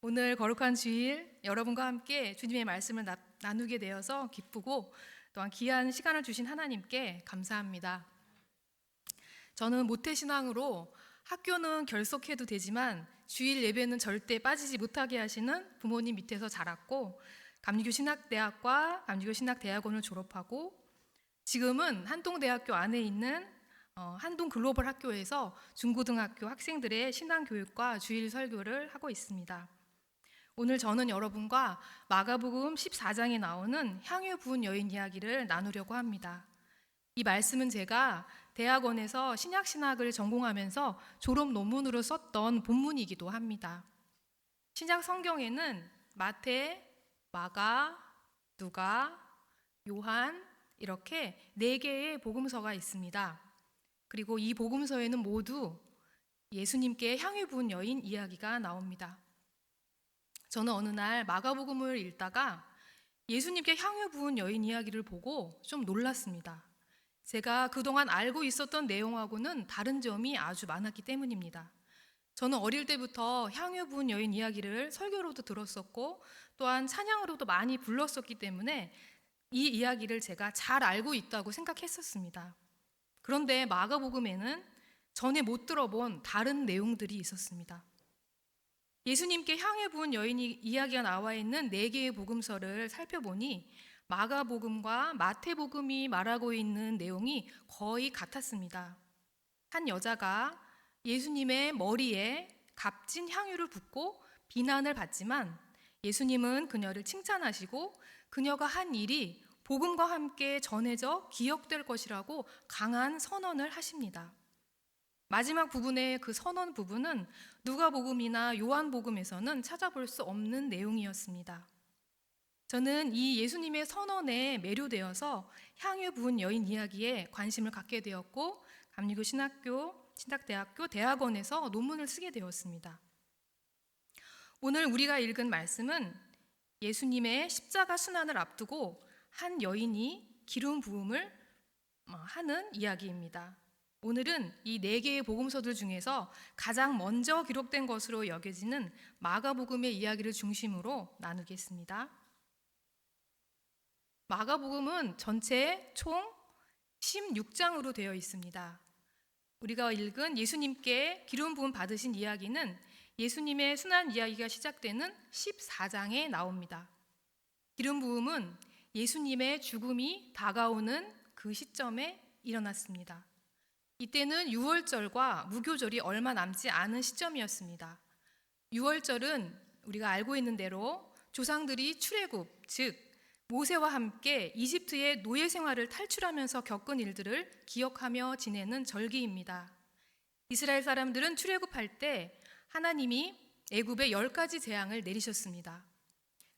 오늘 거룩한 주일 여러분과 함께 주님의 말씀을 나누게 되어서 기쁘고 또한 귀한 시간을 주신 하나님께 감사합니다. 저는 모태신앙으로 학교는 결석해도 되지만 주일 예배는 절대 빠지지 못하게 하시는 부모님 밑에서 자랐고 감리교 신학대학과 감리교 신학대학원을 졸업하고 지금은 한동대학교 안에 있는 한동 글로벌 학교에서 중고등학교 학생들의 신앙교육과 주일 설교를 하고 있습니다. 오늘 저는 여러분과 마가복음 14장에 나오는 향유 부은 여인 이야기를 나누려고 합니다. 이 말씀은 제가 대학원에서 신약신학을 전공하면서 졸업 논문으로 썼던 본문이기도 합니다. 신약 성경에는 마태, 마가, 누가, 요한 이렇게 4개의 복음서가 있습니다. 그리고 이 복음서에는 모두 예수님께 향유 부은 여인 이야기가 나옵니다. 저는 어느 날 마가복음을 읽다가 예수님께 향유 부은 여인 이야기를 보고 좀 놀랐습니다. 제가 그동안 알고 있었던 내용하고는 다른 점이 아주 많았기 때문입니다. 저는 어릴 때부터 향유 부은 여인 이야기를 설교로도 들었었고 또한 찬양으로도 많이 불렀었기 때문에 이 이야기를 제가 잘 알고 있다고 생각했었습니다. 그런데 마가복음에는 전에 못 들어본 다른 내용들이 있었습니다. 예수님께 향유 부은 여인이 이야기가 나와 있는 4개의 복음서를 살펴보니 마가복음과 마태복음이 말하고 있는 내용이 거의 같았습니다. 한 여자가 예수님의 머리에 값진 향유를 붓고 비난을 받지만 예수님은 그녀를 칭찬하시고 그녀가 한 일이 복음과 함께 전해져 기억될 것이라고 강한 선언을 하십니다. 마지막 부분의 그 선언 부분은 누가복음이나 요한복음에서는 찾아볼 수 없는 내용이었습니다. 저는 이 예수님의 선언에 매료되어서 향유 부은 여인 이야기에 관심을 갖게 되었고 감리교 신학대학교 대학원에서 논문을 쓰게 되었습니다. 오늘 우리가 읽은 말씀은 예수님의 십자가 순환을 앞두고 한 여인이 기름 부음을 하는 이야기입니다. 오늘은 이 4개의 복음서들 중에서 가장 먼저 기록된 것으로 여겨지는 마가복음의 이야기를 중심으로 나누겠습니다. 마가복음은 전체 총 16장으로 되어 있습니다. 우리가 읽은 예수님께 기름 부음 받으신 이야기는 예수님의 순환 이야기가 시작되는 14장에 나옵니다. 기름 부음은 예수님의 죽음이 다가오는 그 시점에 일어났습니다. 이때는 유월절과 무교절이 얼마 남지 않은 시점이었습니다. 유월절은 우리가 알고 있는 대로 조상들이 출애굽, 즉 모세와 함께 이집트의 노예 생활을 탈출하면서 겪은 일들을 기억하며 지내는 절기입니다. 이스라엘 사람들은 출애굽할 때 하나님이 애굽에 10가지 재앙을 내리셨습니다.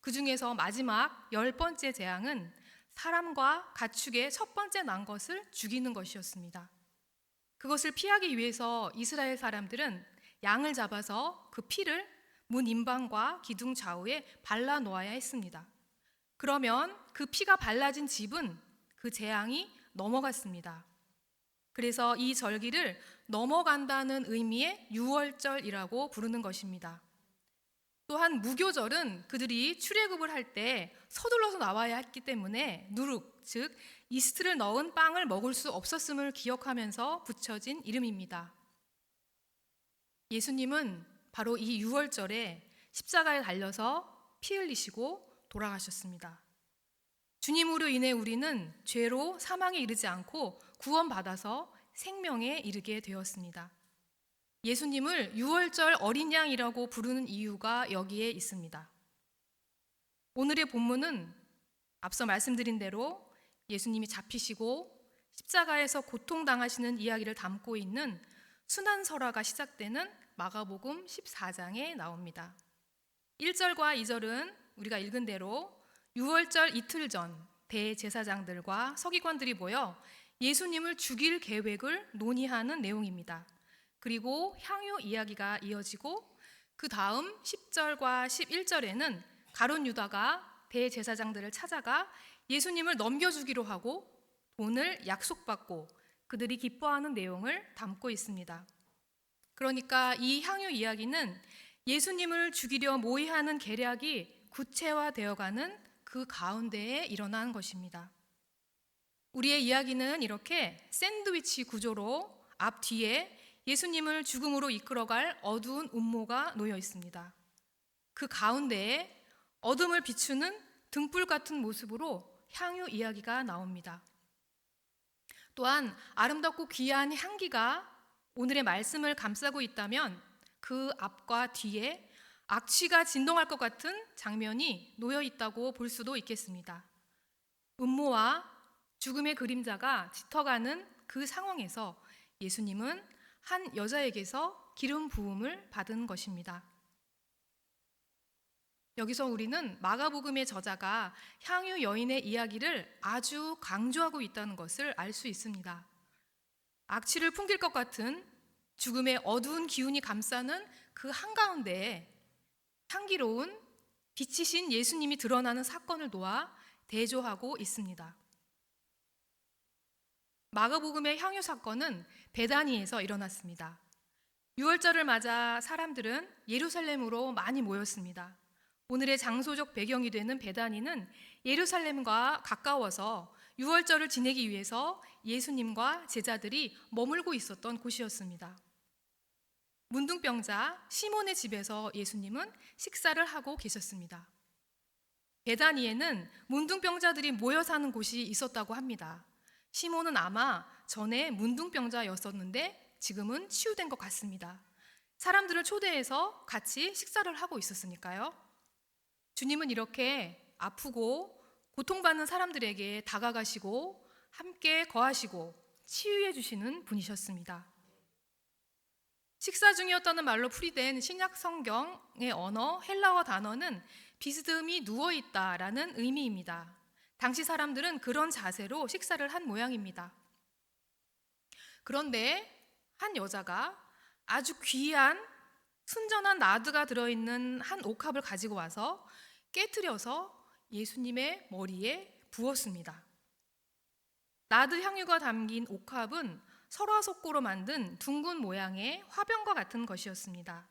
그 중에서 마지막 10번째 재앙은 사람과 가축의 첫 번째 난 것을 죽이는 것이었습니다. 그것을 피하기 위해서 이스라엘 사람들은 양을 잡아서 그 피를 문 임방과 기둥 좌우에 발라 놓아야 했습니다. 그러면 그 피가 발라진 집은 그 재앙이 넘어갔습니다. 그래서 이 절기를 넘어간다는 의미의 유월절이라고 부르는 것입니다. 또한 무교절은 그들이 출애굽을 할 때 서둘러서 나와야 했기 때문에 누룩, 즉 이스트를 넣은 빵을 먹을 수 없었음을 기억하면서 붙여진 이름입니다. 예수님은 바로 이 유월절에 십자가에 달려서 피 흘리시고 돌아가셨습니다. 주님으로 인해 우리는 죄로 사망에 이르지 않고 구원받아서 생명에 이르게 되었습니다. 예수님을 유월절 어린 양이라고 부르는 이유가 여기에 있습니다. 오늘의 본문은 앞서 말씀드린 대로 예수님이 잡히시고 십자가에서 고통당하시는 이야기를 담고 있는 순환설화가 시작되는 마가복음 14장에 나옵니다. 1절과 2절은 우리가 읽은 대로 유월절 이틀 전 대제사장들과 서기관들이 모여 예수님을 죽일 계획을 논의하는 내용입니다. 그리고 향유 이야기가 이어지고 그 다음 10절과 11절에는 가룟 유다가 대제사장들을 찾아가 예수님을 넘겨주기로 하고 돈을 약속받고 그들이 기뻐하는 내용을 담고 있습니다. 그러니까 이 향유 이야기는 예수님을 죽이려 모의하는 계략이 구체화되어가는 그 가운데에 일어난 것입니다. 우리의 이야기는 이렇게 샌드위치 구조로 앞뒤에 예수님을 죽음으로 이끌어갈 어두운 음모가 놓여 있습니다. 그 가운데에 어둠을 비추는 등불 같은 모습으로 향유 이야기가 나옵니다. 또한 아름답고 귀한 향기가 오늘의 말씀을 감싸고 있다면 그 앞과 뒤에 악취가 진동할 것 같은 장면이 놓여 있다고 볼 수도 있겠습니다. 음모와 죽음의 그림자가 짙어가는 그 상황에서 예수님은 한 여자에게서 기름 부음을 받은 것입니다. 여기서 우리는 마가복음의 저자가 향유 여인의 이야기를 아주 강조하고 있다는 것을 알 수 있습니다. 악취를 풍길 것 같은 죽음의 어두운 기운이 감싸는 그 한가운데에 향기로운 빛이신 예수님이 드러나는 사건을 놓아 대조하고 있습니다. 마가복음의 향유 사건은 베다니에서 일어났습니다. 유월절을 맞아 사람들은 예루살렘으로 많이 모였습니다. 오늘의 장소적 배경이 되는 베다니는 예루살렘과 가까워서 유월절을 지내기 위해서 예수님과 제자들이 머물고 있었던 곳이었습니다. 문둥병자 시몬의 집에서 예수님은 식사를 하고 계셨습니다. 베다니에는 문둥병자들이 모여 사는 곳이 있었다고 합니다. 시몬은 아마 전에 문둥병자였었는데 지금은 치유된 것 같습니다. 사람들을 초대해서 같이 식사를 하고 있었으니까요. 주님은 이렇게 아프고 고통받는 사람들에게 다가가시고 함께 거하시고 치유해 주시는 분이셨습니다. 식사 중이었다는 말로 풀이된 신약 성경의 언어 헬라어 단어는 비스듬히 누워있다라는 의미입니다. 당시 사람들은 그런 자세로 식사를 한 모양입니다. 그런데 한 여자가 아주 귀한 순전한 나드가 들어있는 한 옥합을 가지고 와서 깨트려서 예수님의 머리에 부었습니다. 나드 향유가 담긴 옥합은 설화석고로 만든 둥근 모양의 화병과 같은 것이었습니다.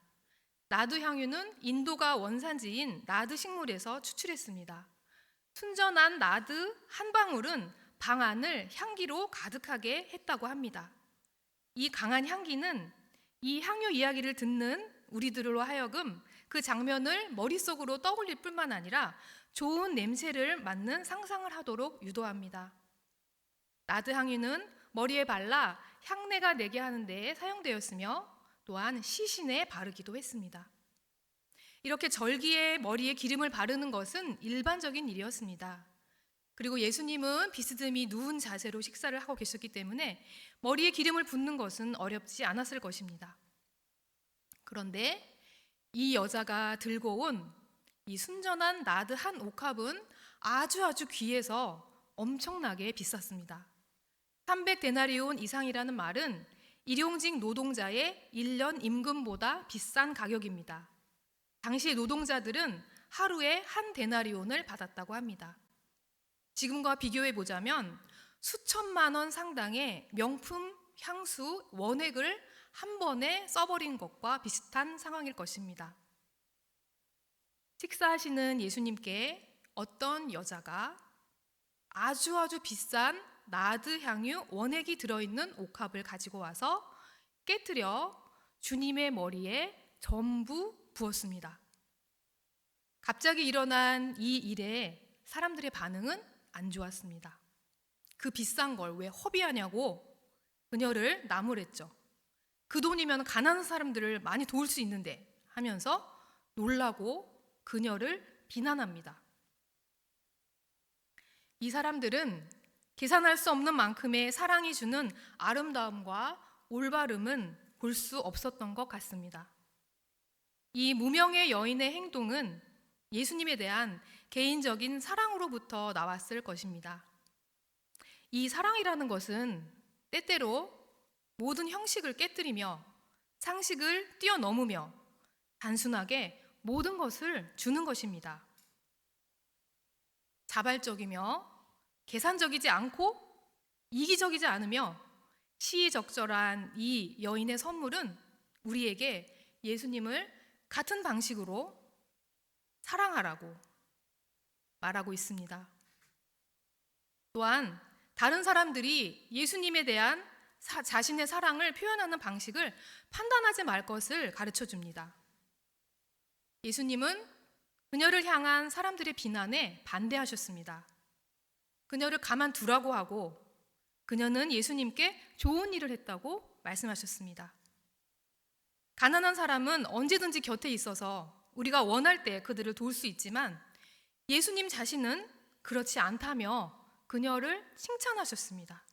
나드 향유는 인도가 원산지인 나드 식물에서 추출했습니다. 순전한 나드 한 방울은 방 안을 향기로 가득하게 했다고 합니다. 이 강한 향기는 이 향유 이야기를 듣는 우리들로 하여금 그 장면을 머릿속으로 떠올릴 뿐만 아니라 좋은 냄새를 맡는 상상을 하도록 유도합니다. 나드 향유는 머리에 발라 향내가 내게 하는 데에 사용되었으며 또한 시신에 바르기도 했습니다. 이렇게 절기에 머리에 기름을 바르는 것은 일반적인 일이었습니다. 그리고 예수님은 비스듬히 누운 자세로 식사를 하고 계셨기 때문에 머리에 기름을 붓는 것은 어렵지 않았을 것입니다. 그런데 이 여자가 들고 온 이 순전한 나드 한 옥합은 아주 귀해서 엄청나게 비쌌습니다. 300데나리온 이상이라는 말은 일용직 노동자의 1년 임금보다 비싼 가격입니다. 당시 노동자들은 하루에 한 데나리온을 받았다고 합니다. 지금과 비교해 보자면 수천만 원 상당의 명품 향수 원액을 한 번에 써버린 것과 비슷한 상황일 것입니다. 식사하시는 예수님께 어떤 여자가 아주 비싼 나드 향유 원액이 들어있는 옥합을 가지고 와서 깨트려 주님의 머리에 전부 부었습니다. 갑자기 일어난 이 일에 사람들의 반응은 안 좋았습니다. 그 비싼 걸 왜 허비하냐고 그녀를 나무랬죠. 그 돈이면 가난한 사람들을 많이 도울 수 있는데 하면서 놀라고 그녀를 비난합니다. 이 사람들은 계산할 수 없는 만큼의 사랑이 주는 아름다움과 올바름은 볼 수 없었던 것 같습니다. 이 무명의 여인의 행동은 예수님에 대한 개인적인 사랑으로부터 나왔을 것입니다. 이 사랑이라는 것은 때때로 모든 형식을 깨뜨리며 상식을 뛰어넘으며 단순하게 모든 것을 주는 것입니다. 자발적이며 계산적이지 않고 이기적이지 않으며 시의적절한 이 여인의 선물은 우리에게 예수님을 같은 방식으로 사랑하라고 말하고 있습니다. 또한 다른 사람들이 예수님에 대한 자신의 사랑을 표현하는 방식을 판단하지 말 것을 가르쳐 줍니다. 예수님은 그녀를 향한 사람들의 비난에 반대하셨습니다. 그녀를 가만두라고 하고 그녀는 예수님께 좋은 일을 했다고 말씀하셨습니다. 가난한 사람은 언제든지 곁에 있어서 우리가 원할 때 그들을 도울 수 있지만 예수님 자신은 그렇지 않다며 그녀를 칭찬하셨습니다.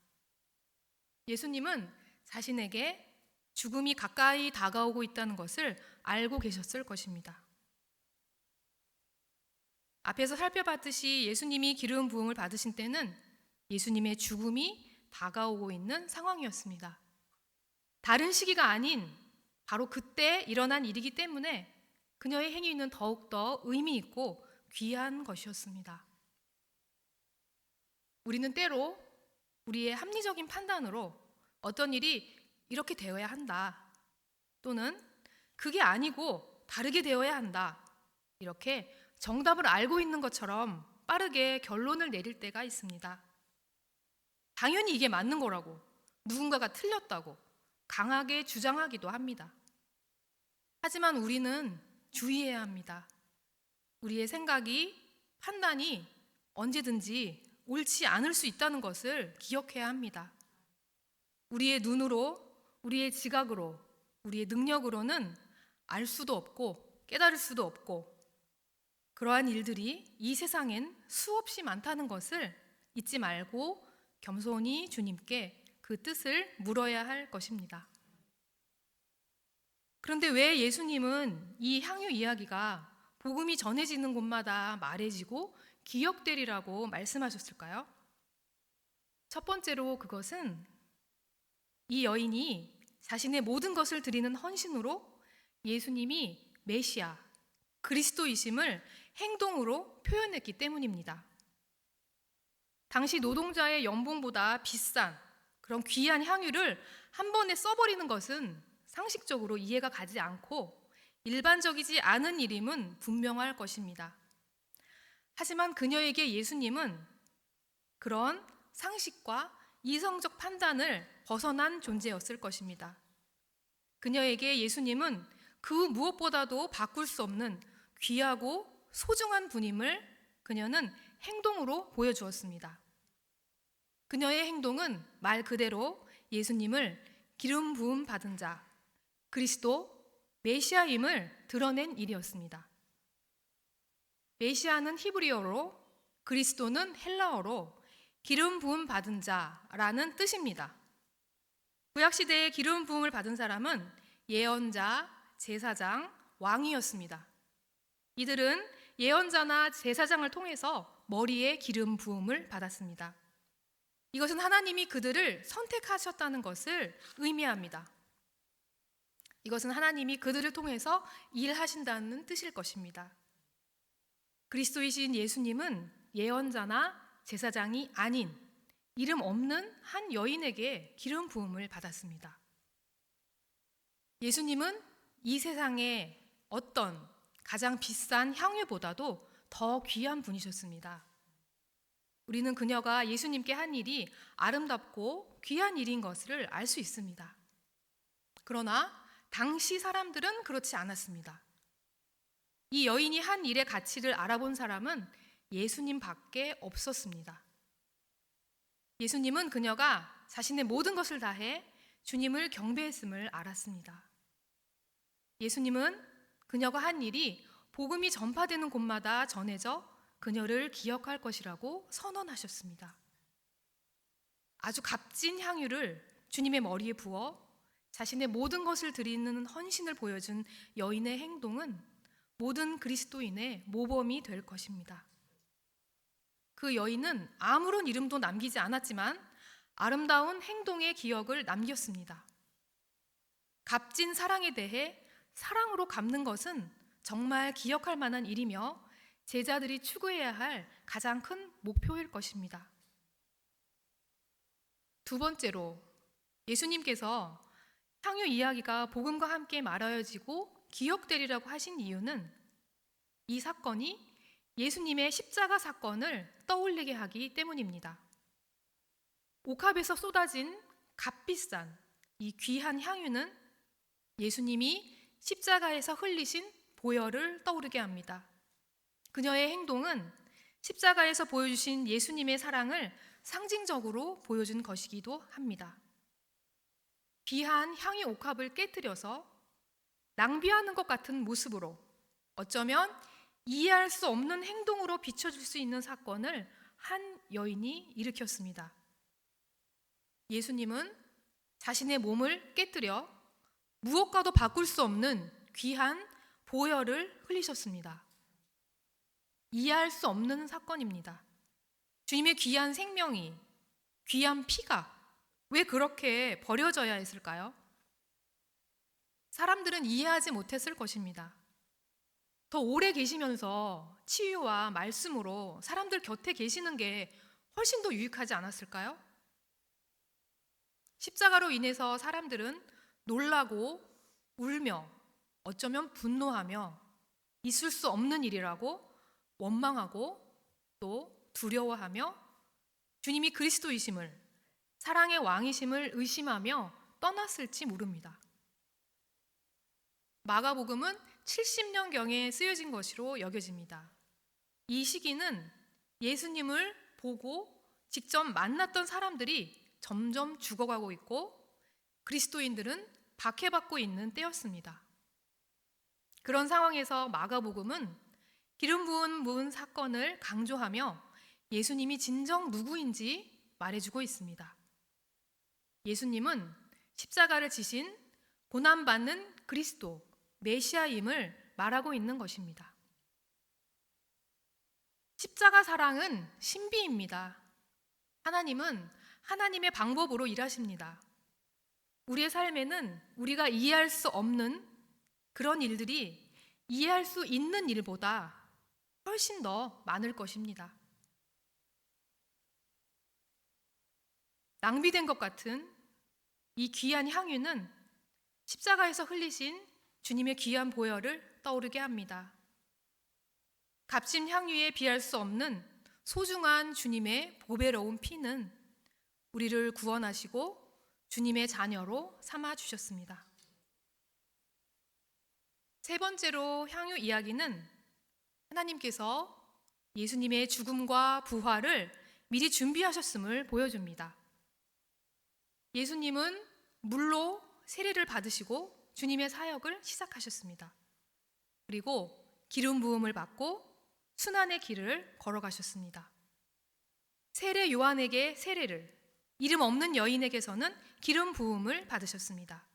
예수님은 자신에게 죽음이 가까이 다가오고 있다는 것을 알고 계셨을 것입니다. 앞에서 살펴봤듯이 예수님이 기름 부음을 받으신 때는 예수님의 죽음이 다가오고 있는 상황이었습니다. 다른 시기가 아닌 바로 그때 일어난 일이기 때문에 그녀의 행위는 더욱더 의미 있고 귀한 것이었습니다. 우리는 때로 우리의 합리적인 판단으로 어떤 일이 이렇게 되어야 한다, 또는 그게 아니고 다르게 되어야 한다, 이렇게 정답을 알고 있는 것처럼 빠르게 결론을 내릴 때가 있습니다. 당연히 이게 맞는 거라고, 누군가가 틀렸다고 강하게 주장하기도 합니다. 하지만 우리는 주의해야 합니다. 우리의 생각이, 판단이 언제든지 옳지 않을 수 있다는 것을 기억해야 합니다. 우리의 눈으로, 우리의 지각으로, 우리의 능력으로는 알 수도 없고 깨달을 수도 없고 그러한 일들이 이 세상엔 수없이 많다는 것을 잊지 말고 겸손히 주님께 그 뜻을 물어야 할 것입니다. 그런데 왜 예수님은 이 향유 이야기가 복음이 전해지는 곳마다 말해지고 기억되리라고 말씀하셨을까요? 첫 번째로 그것은 이 여인이 자신의 모든 것을 드리는 헌신으로 예수님이 메시아, 그리스도이심을 행동으로 표현했기 때문입니다. 당시 노동자의 연봉보다 비싼 그런 귀한 향유를 한 번에 써버리는 것은 상식적으로 이해가 가지 않고 일반적이지 않은 일임은 분명할 것입니다. 하지만 그녀에게 예수님은 그런 상식과 이성적 판단을 벗어난 존재였을 것입니다. 그녀에게 예수님은 그 무엇보다도 바꿀 수 없는 귀하고 소중한 분임을 그녀는 행동으로 보여주었습니다. 그녀의 행동은 말 그대로 예수님을 기름 부음 받은 자, 그리스도 메시아임을 드러낸 일이었습니다. 메시아는 히브리어로, 그리스도는 헬라어로 기름 부음 받은 자라는 뜻입니다. 구약시대에 기름 부음을 받은 사람은 예언자, 제사장, 왕이었습니다. 이들은 예언자나 제사장을 통해서 머리에 기름 부음을 받았습니다. 이것은 하나님이 그들을 선택하셨다는 것을 의미합니다. 이것은 하나님이 그들을 통해서 일하신다는 뜻일 것입니다. 그리스도이신 예수님은 예언자나 제사장이 아닌 이름 없는 한 여인에게 기름 부음을 받았습니다. 예수님은 이 세상의 어떤 가장 비싼 향유보다도 더 귀한 분이셨습니다. 우리는 그녀가 예수님께 한 일이 아름답고 귀한 일인 것을 알 수 있습니다. 그러나 당시 사람들은 그렇지 않았습니다. 이 여인이 한 일의 가치를 알아본 사람은 예수님밖에 없었습니다. 예수님은 그녀가 자신의 모든 것을 다해 주님을 경배했음을 알았습니다. 예수님은 그녀가 한 일이 복음이 전파되는 곳마다 전해져 그녀를 기억할 것이라고 선언하셨습니다. 아주 값진 향유를 주님의 머리에 부어 자신의 모든 것을 드리는 헌신을 보여준 여인의 행동은 모든 그리스도인의 모범이 될 것입니다. 그 여인은 아무런 이름도 남기지 않았지만 아름다운 행동의 기억을 남겼습니다. 값진 사랑에 대해 사랑으로 갚는 것은 정말 기억할 만한 일이며 제자들이 추구해야 할 가장 큰 목표일 것입니다. 두 번째로 예수님께서 향유 이야기가 복음과 함께 말하여지고 기억되리라고 하신 이유는 이 사건이 예수님의 십자가 사건을 떠올리게 하기 때문입니다. 옥합에서 쏟아진 값비싼 이 귀한 향유는 예수님이 십자가에서 흘리신 보혈을 떠오르게 합니다. 그녀의 행동은 십자가에서 보여주신 예수님의 사랑을 상징적으로 보여준 것이기도 합니다. 귀한 향유 옥합을 깨뜨려서 낭비하는 것 같은 모습으로, 어쩌면 이해할 수 없는 행동으로 비춰줄 수 있는 사건을 한 여인이 일으켰습니다. 예수님은 자신의 몸을 깨뜨려 무엇과도 바꿀 수 없는 귀한 보혈을 흘리셨습니다. 이해할 수 없는 사건입니다. 주님의 귀한 생명이, 귀한 피가 왜 그렇게 버려져야 했을까요? 사람들은 이해하지 못했을 것입니다. 더 오래 계시면서 치유와 말씀으로 사람들 곁에 계시는 게 훨씬 더 유익하지 않았을까요? 십자가로 인해서 사람들은 놀라고 울며 어쩌면 분노하며 있을 수 없는 일이라고 원망하고 또 두려워하며 주님이 그리스도이심을, 사랑의 왕이심을 의심하며 떠났을지 모릅니다. 마가복음은 70년경에 쓰여진 것으로 여겨집니다. 이 시기는 예수님을 보고 직접 만났던 사람들이 점점 죽어가고 있고 그리스도인들은 박해받고 있는 때였습니다. 그런 상황에서 마가복음은 기름 부은 사건을 강조하며 예수님이 진정 누구인지 말해주고 있습니다. 예수님은 십자가를 지신 고난받는 그리스도, 메시아임을 말하고 있는 것입니다. 십자가 사랑은 신비입니다. 하나님은 하나님의 방법으로 일하십니다. 우리의 삶에는 우리가 이해할 수 없는 그런 일들이 이해할 수 있는 일보다 훨씬 더 많을 것입니다. 낭비된 것 같은 이 귀한 향유는 십자가에서 흘리신 주님의 귀한 보혈을 떠오르게 합니다. 값진 향유에 비할 수 없는 소중한 주님의 보배로운 피는 우리를 구원하시고 주님의 자녀로 삼아 주셨습니다. 세 번째로 향유 이야기는 하나님께서 예수님의 죽음과 부활을 미리 준비하셨음을 보여줍니다. 예수님은 물로 세례를 받으시고 주님의 사역을 시작하셨습니다. 그리고 기름 부음을 받고 순환의 길을 걸어가셨습니다. 세례 요한에게 세례를, 이름 없는 여인에게서는 기름 부음을 받으셨습니다.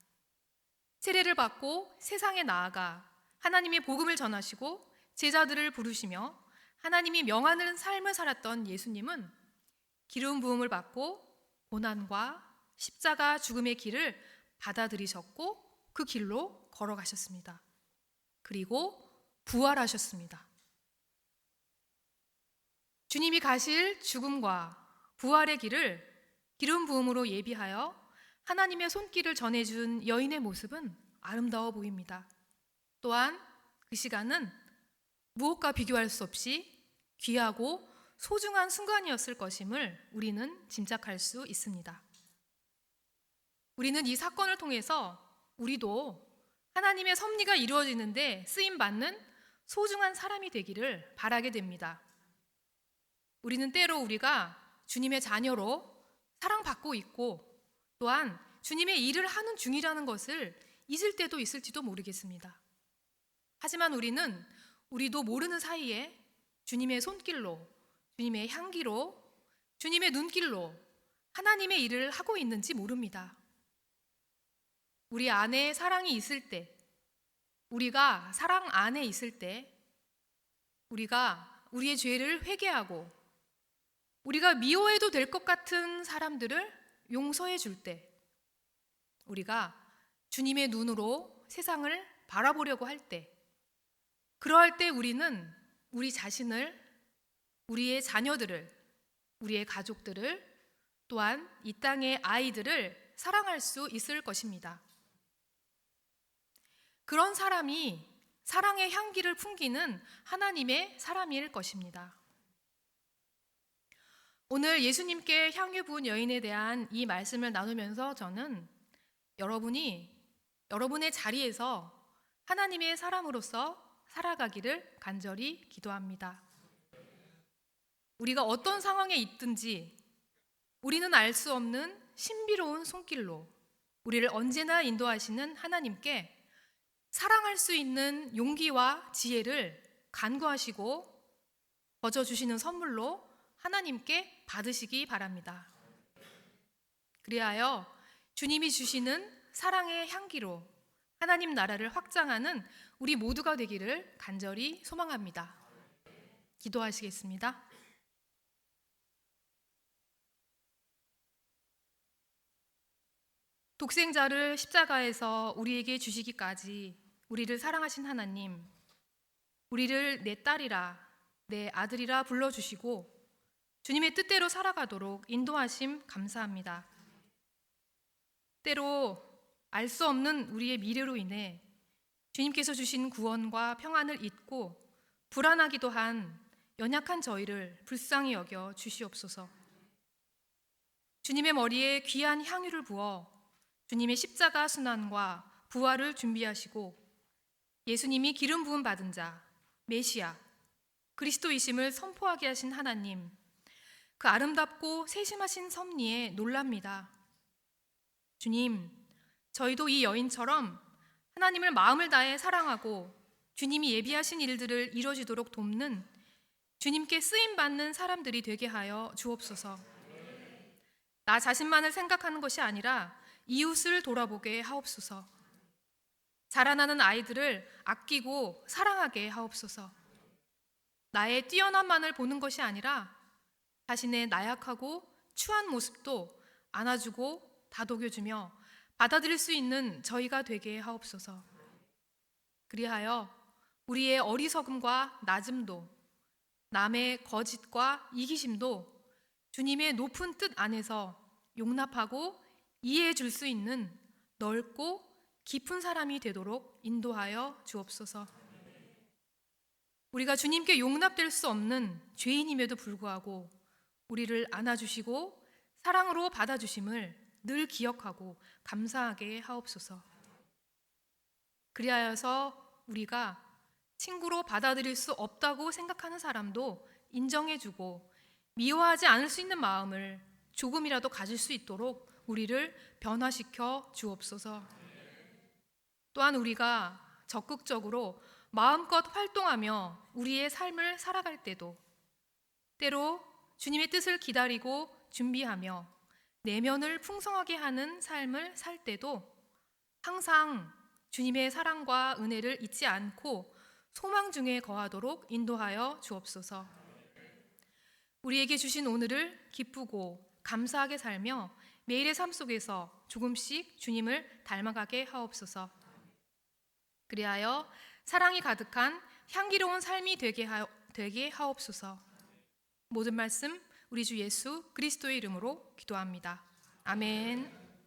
세례를 받고 세상에 나아가 하나님의 복음을 전하시고 제자들을 부르시며 하나님이 명하는 삶을 살았던 예수님은 기름 부음을 받고 고난과 십자가 죽음의 길을 받아들이셨고 그 길로 걸어가셨습니다. 그리고 부활하셨습니다. 주님이 가실 죽음과 부활의 길을 기름 부음으로 예비하여 하나님의 손길을 전해준 여인의 모습은 아름다워 보입니다. 또한 그 시간은 무엇과 비교할 수 없이 귀하고 소중한 순간이었을 것임을 우리는 짐작할 수 있습니다. 우리는 이 사건을 통해서 우리도 하나님의 섭리가 이루어지는데 쓰임받는 소중한 사람이 되기를 바라게 됩니다. 우리는 때로 우리가 주님의 자녀로 사랑받고 있고 또한 주님의 일을 하는 중이라는 것을 잊을 때도 있을지도 모르겠습니다. 하지만 우리도 모르는 사이에 주님의 손길로, 주님의 향기로, 주님의 눈길로 하나님의 일을 하고 있는지 모릅니다. 우리 안에 사랑이 있을 때, 우리가 사랑 안에 있을 때, 우리가 우리의 죄를 회개하고 우리가 미워해도 될 것 같은 사람들을 용서해 줄 때, 우리가 주님의 눈으로 세상을 바라보려고 할 때, 그러할 때 우리는 우리 자신을, 우리의 자녀들을, 우리의 가족들을, 또한 이 땅의 아이들을 사랑할 수 있을 것입니다. 그런 사람이 사랑의 향기를 풍기는 하나님의 사람일 것입니다. 오늘 예수님께 향유 부은 여인에 대한 이 말씀을 나누면서 저는 여러분의 자리에서 하나님의 사람으로서 살아가기를 간절히 기도합니다. 우리가 어떤 상황에 있든지 우리는 알 수 없는 신비로운 손길로 우리를 언제나 인도하시는 하나님께 사랑할 수 있는 용기와 지혜를 간구하시고 거저주시는 선물로 하나님께 받으시기 바랍니다. 그리하여 주님이 주시는 사랑의 향기로 하나님 나라를 확장하는 우리 모두가 되기를 간절히 소망합니다. 기도하시겠습니다. 독생자를 십자가에서 우리에게 주시기까지 우리를 사랑하신 하나님, 우리를 내 딸이라, 내 아들이라 불러주시고 주님의 뜻대로 살아가도록 인도하심 감사합니다. 때로 알 수 없는 우리의 미래로 인해 주님께서 주신 구원과 평안을 잊고 불안하기도 한 연약한 저희를 불쌍히 여겨 주시옵소서. 주님의 머리에 귀한 향유를 부어 주님의 십자가 순환과 부활을 준비하시고 예수님이 기름 부음 받은 자, 메시아, 그리스도이심을 선포하게 하신 하나님, 그 아름답고 세심하신 섭리에 놀랍니다. 주님, 저희도 이 여인처럼 하나님을 마음을 다해 사랑하고 주님이 예비하신 일들을 이루어지도록 돕는 주님께 쓰임받는 사람들이 되게 하여 주옵소서. 나 자신만을 생각하는 것이 아니라 이웃을 돌아보게 하옵소서. 자라나는 아이들을 아끼고 사랑하게 하옵소서. 나의 뛰어남만을 보는 것이 아니라 자신의 나약하고 추한 모습도 안아주고 다독여주며 받아들일 수 있는 저희가 되게 하옵소서. 그리하여 우리의 어리석음과 낮음도, 남의 거짓과 이기심도 주님의 높은 뜻 안에서 용납하고 이해해 줄 수 있는 넓고 깊은 사람이 되도록 인도하여 주옵소서. 우리가 주님께 용납될 수 없는 죄인임에도 불구하고 우리를 안아주시고 사랑으로 받아주심을 늘 기억하고 감사하게 하옵소서. 그리하여서 우리가 친구로 받아들일 수 없다고 생각하는 사람도 인정해주고 미워하지 않을 수 있는 마음을 조금이라도 가질 수 있도록 우리를 변화시켜 주옵소서. 또한 우리가 적극적으로 마음껏 활동하며 우리의 삶을 살아갈 때도 때로 주님의 뜻을 기다리고 준비하며 내면을 풍성하게 하는 삶을 살 때도 항상 주님의 사랑과 은혜를 잊지 않고 소망 중에 거하도록 인도하여 주옵소서. 우리에게 주신 오늘을 기쁘고 감사하게 살며 매일의 삶 속에서 조금씩 주님을 닮아가게 하옵소서. 그리하여 사랑이 가득한 향기로운 삶이 되게 하옵소서. 모든 말씀 우리 주 예수 그리스도의 이름으로 기도합니다. 아멘.